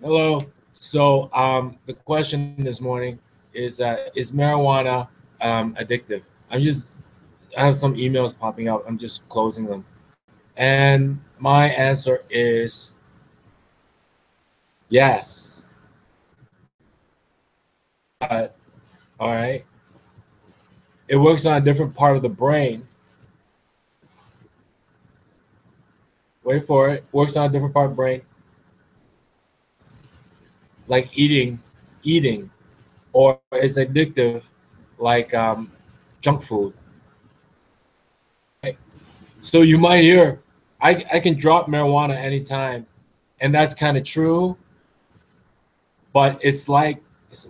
Hello. So, the question this morning is marijuana addictive? I have some emails popping up. I'm just closing them, and my answer is yes. But all right, it works on a different part of the brain. Wait for it. Works on a different part of the brain, like eating, or it's addictive, like junk food. Right? So you might hear, I can drop marijuana anytime, and that's kind of true. But it's like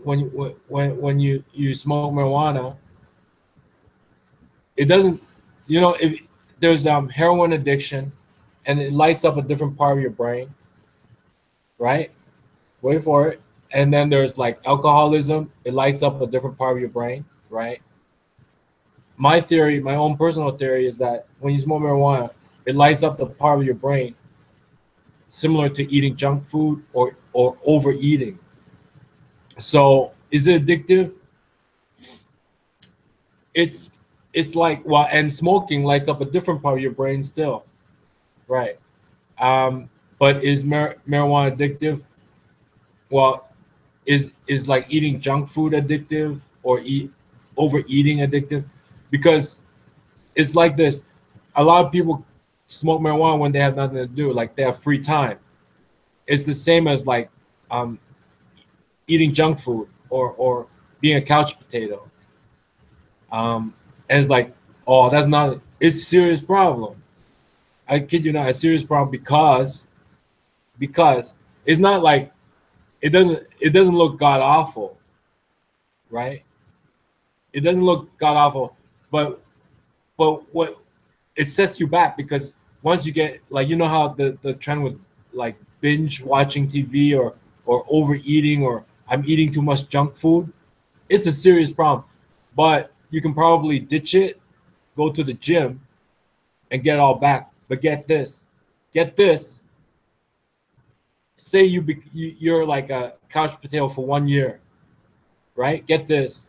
when you smoke marijuana, it doesn't, if there's heroin addiction, and it lights up a different part of your brain, right? Wait for it. And then there's like alcoholism, it lights up a different part of your brain, right? My theory, my own personal theory, is that when you smoke marijuana, it lights up the part of your brain similar to eating junk food or overeating. So is it addictive? It's it's like, well, and smoking lights up a different part of your brain still, right? But is marijuana addictive? Well, is like eating junk food addictive, or eat overeating addictive? Because it's like this: a lot of people smoke marijuana when they have nothing to do, like they have free time. It's the same as like um, eating junk food or being a couch potato. And it's like, oh, that's not. It's a serious problem. I kid you not, a serious problem, because it's not like it doesn't look god awful, right? It doesn't look god awful, but what it sets you back, because once you get, like, how the trend with like binge watching TV, or overeating, or I'm eating too much junk food. It's a serious problem, but you can probably ditch it, go to the gym, and get all back. But get this. Say you're like a couch potato for 1 year, right? Get this.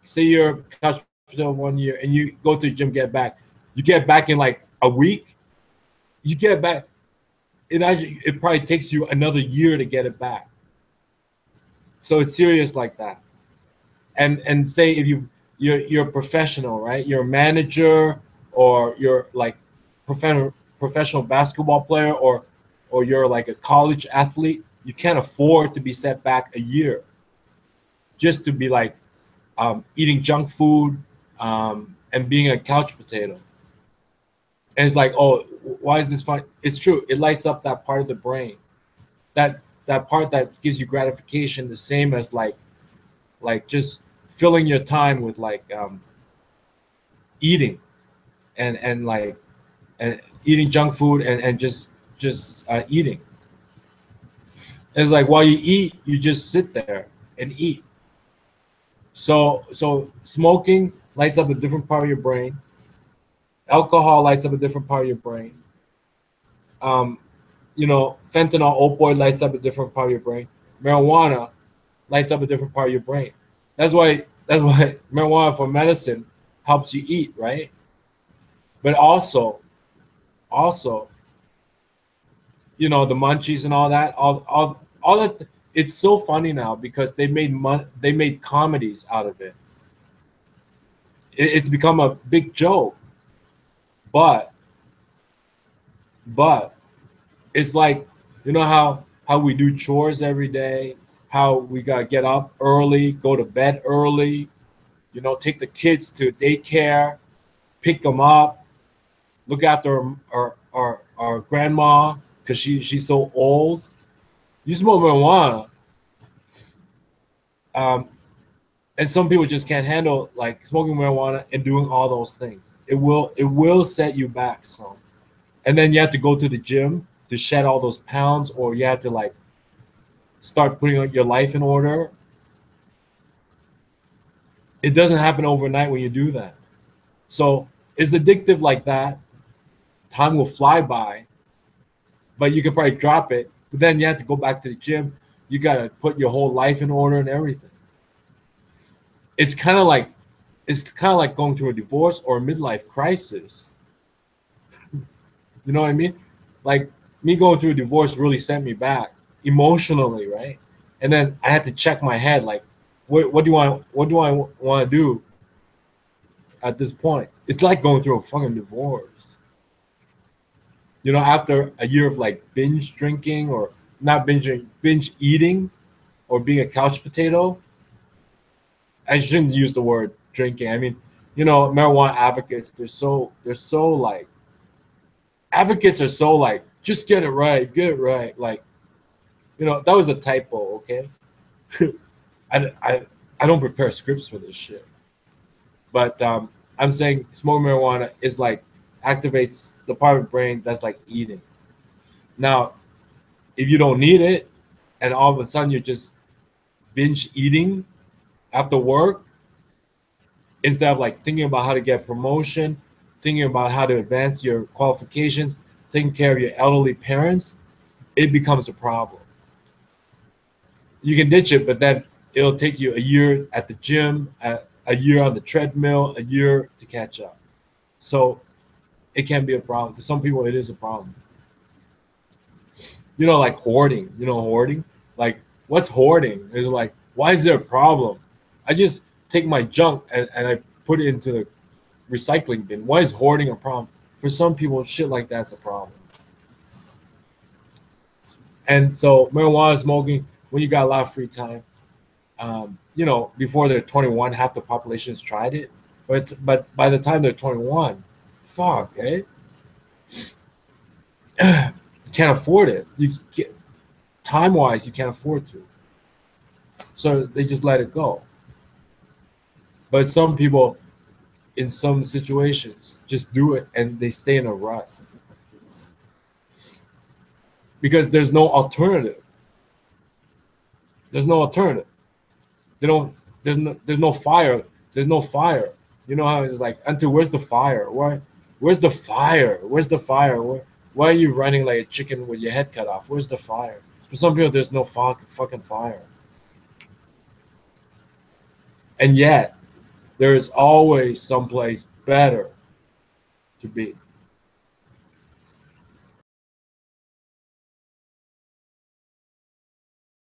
Say you're a couch potato 1 year, and you go to the gym, get back. You get back in like a week. You get back. It probably takes you another year to get it back. So it's serious like that. And say if you're a professional, right? You're a manager, or you're like professional basketball player, or you're like a college athlete. You can't afford to be set back a year just to be like eating junk food, and being a couch potato. And it's like, oh, why is this fun? It's true. It lights up that part of the brain, that part that gives you gratification, the same as like just filling your time with like eating, and like and eating junk food, and just eating. It's like while you eat, you just sit there and eat. So smoking lights up a different part of your brain. Alcohol lights up a different part of your brain. Um, fentanyl opioid lights up a different part of your brain. Marijuana lights up a different part of your brain. That's why marijuana for medicine helps you eat, right? But also, the munchies and all that, all that. It's so funny now because they made comedies out of it. It's become a big joke, but but it's like, how we do chores every day, how we gotta get up early, go to bed early, take the kids to daycare, pick them up, look after our grandma because she's so old. You smoke marijuana, um, and some people just can't handle like smoking marijuana and doing all those things. It will set you back some, and then you have to go to the gym to shed all those pounds, or you have to like start putting your life in order. It doesn't happen overnight when you do that. So it's addictive like that. Time will fly by, but you can probably drop it. But then you have to go back to the gym. You gotta put your whole life in order and everything. It's kind of like going through a divorce or a midlife crisis. You know what I mean? Like me going through a divorce really sent me back emotionally, right? And then I had to check my head, like, what do I want to do at this point? It's like going through a fucking divorce. You know, after a year of like binge drinking or not binge eating, or being a couch potato. I shouldn't use the word drinking. I mean, you know, marijuana advocates, they're so like, advocates are so like, just get it right, get it right. Like, you know, that was a typo, okay? I, I, I don't prepare scripts for this shit. But I'm saying smoking marijuana is like, activates the part of the brain that's like eating. Now, if you don't need it, and all of a sudden you're just binge eating after work, instead of like thinking about how to get promotion, thinking about how to advance your qualifications, taking care of your elderly parents, it becomes a problem. You can ditch it, but then it'll take you a year at the gym, a year on the treadmill, a year to catch up. So it can be a problem. For some people, it is a problem. You know, like hoarding. You know, hoarding? Like, what's hoarding? It's like, why is there a problem? I just take my junk and I put it into the recycling bin. Why is hoarding a problem? For some people, shit like that's a problem. And so marijuana smoking, when you got a lot of free time, you know, before they're 21, half the population has tried it. But by the time they're 21, fuck, eh? You can't afford it. You can't, time-wise, you can't afford to. So they just let it go. But some people, in some situations, just do it and they stay in a rut because there's no alternative. There's no alternative. They don't. There's no fire. There's no fire. You know how it's like, until where's the fire? Where's the fire? Where's the fire? Why are you running like a chicken with your head cut off? Where's the fire? For some people, there's no fucking fire. And yet, there is always someplace better to be.